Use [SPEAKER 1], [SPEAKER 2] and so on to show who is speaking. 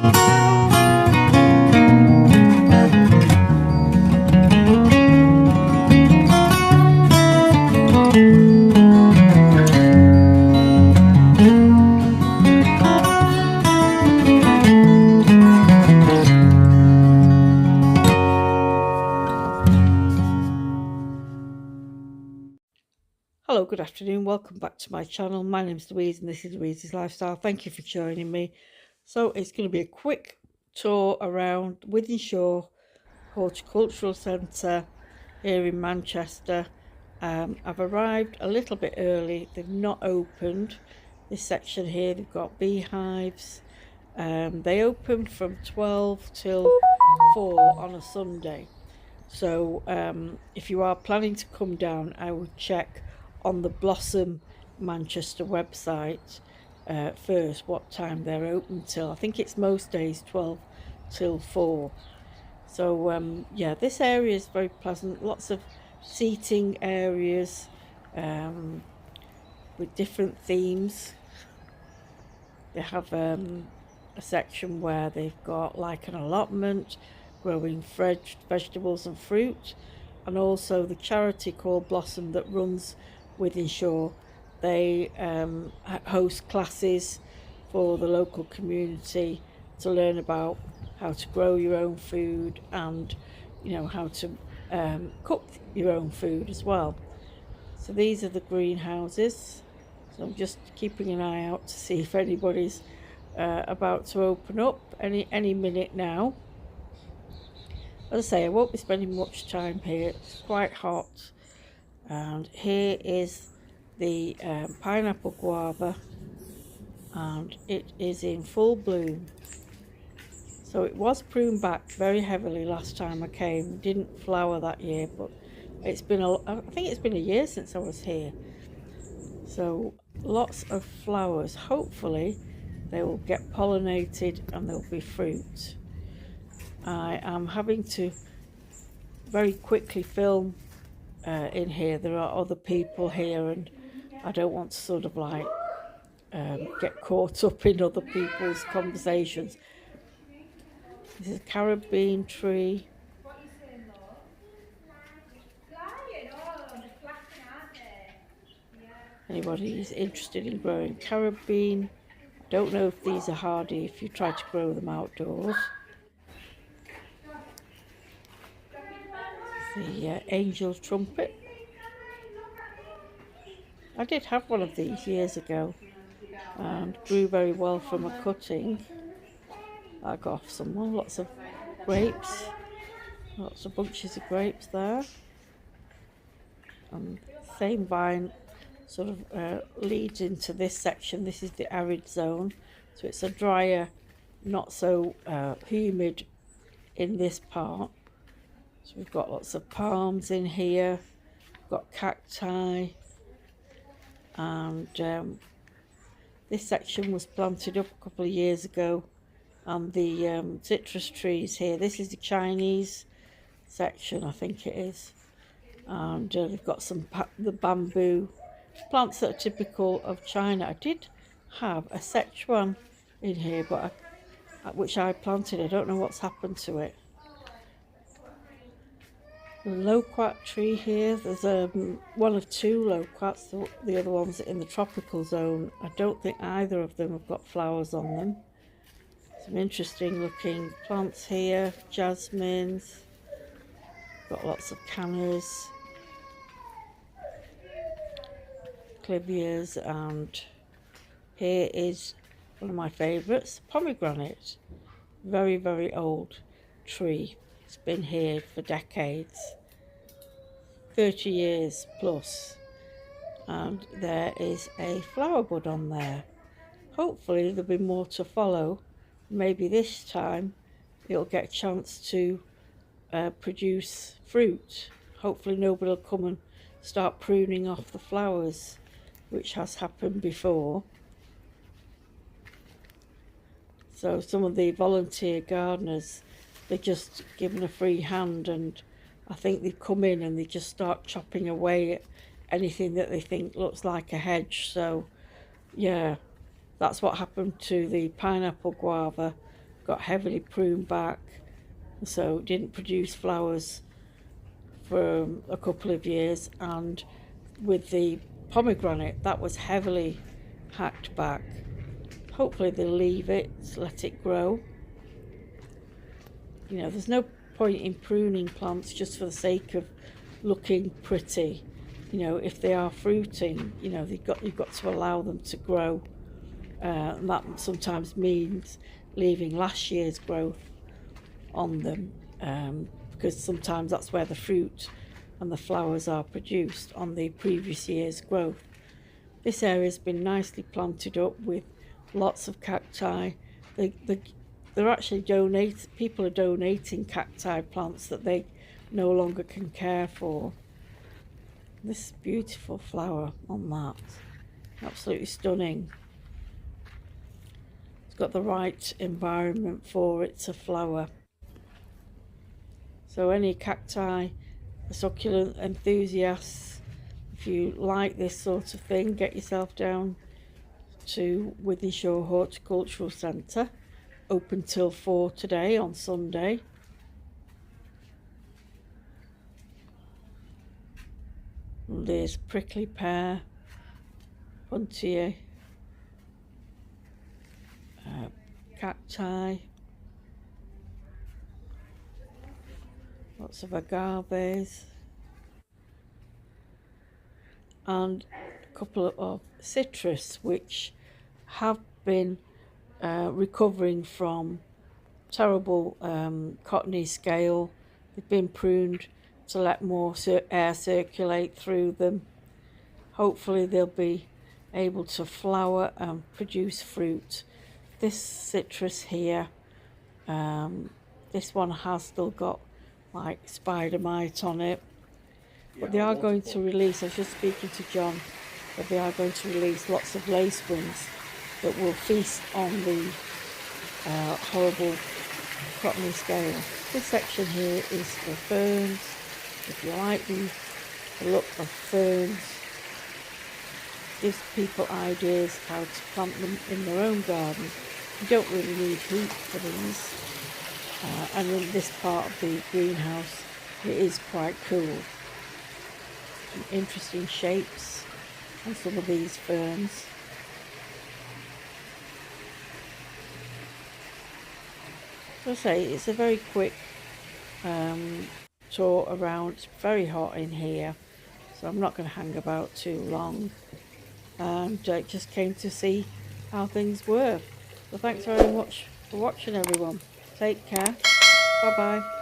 [SPEAKER 1] Hello, good afternoon, welcome back to my channel. My name's Louise and this is Louise's Lifestyle. Thank you for joining me. So it's going to be a quick tour around Wythenshawe Horticultural Centre here in Manchester. I've arrived a little bit early. They've not opened this section here. They've got beehives. They open from 12 till 4 on a Sunday. So if you are planning to come down, I would check on the Blossom Manchester website first what time they're open till. I think it's most days 12 till 4. So yeah, this area is very pleasant, lots of seating areas with different themes. They have a section where they've got like an allotment growing fresh vegetables and fruit, and also the charity called Blossom that runs Wythenshawe. They host classes for the local community to learn about how to grow your own food and how to cook your own food as well. So these are the greenhouses. So I'm just keeping an eye out to see if anybody's about to open up any minute now. As I say, I won't be spending much time here. It's quite hot. And here is the pineapple guava, and it is in full bloom. So it was pruned back very heavily last time I came. Didn't flower that year, but it's been I think it's been a year since I was here. So lots of flowers. Hopefully they will get pollinated and there'll be fruit. I am having to very quickly film in here. There are other people here and I don't want to sort of like get caught up in other people's conversations. This is a carabine tree. Anybody who's interested in growing carabine, don't know if these are hardy if you try to grow them outdoors. The angel trumpet. I did have one of these years ago and grew very well from a cutting. I got off someone. Lots of grapes, lots of bunches of grapes there. And same vine sort of leads into this section. This is the arid zone, so it's a drier, not so humid in this part. So we've got lots of palms in here, we've got cacti, and this section was planted up a couple of years ago, and the citrus trees here. This is the Chinese section, I think it is, and they've got some the bamboo plants that are typical of China. I did have a Sichuan in here, but which I planted. I don't know what's happened to it. The loquat tree here, there's one of two loquats, the other one's in the tropical zone. I don't think either of them have got flowers on them. Some interesting looking plants here, jasmines, got lots of cannas, clivias, and here is one of my favourites, pomegranate. Very, very old tree. It's been here for decades, 30 years plus, and there is a flower bud on there. Hopefully there'll be more to follow. Maybe this time it'll get a chance to produce fruit. Hopefully nobody will come and start pruning off the flowers, which has happened before. So some of the volunteer gardeners, they're just given a free hand, and I think they come in and they just start chopping away at anything that they think looks like a hedge. So yeah, that's what happened to the pineapple guava. got heavily pruned back, so didn't produce flowers for a couple of years. And with the pomegranate, that was heavily hacked back. Hopefully they'll leave it, let it grow. You know, there's no point in pruning plants just for the sake of looking pretty. You know, if they are fruiting, you know, you've got to allow them to grow. And that sometimes means leaving last year's growth on them, because sometimes that's where the fruit and the flowers are produced, on the previous year's growth. This area's been nicely planted up with lots of cacti. They're actually people are donating cacti plants that they no longer can care for. This beautiful flower on that, absolutely stunning. It's got the right environment for it to flower. So any cacti, succulent enthusiasts, if you like this sort of thing, get yourself down to Wythenshawe Horticultural Centre, open till 4 today on Sunday. And there's prickly pear, puntier, cacti, lots of agaves, and a couple of citrus which have been recovering from terrible cottony scale. They've been pruned to let more air circulate through them. Hopefully they'll be able to flower and produce fruit. This citrus here, this one has still got like spider mite on it, but they are going to release, I was just speaking to John, that they are going to release lots of lacewings that will feast on the horrible cottony scale. This section here is for ferns. If you like the look of ferns, gives people ideas how to plant them in their own garden. You don't really need heat for these, and in this part of the greenhouse it is quite cool. Some interesting shapes on some of these ferns. As I say, it's a very quick tour around. It's very hot in here, so I'm not going to hang about too long, and just came to see how things were. So thanks very much for watching, everyone. Take care. Bye bye.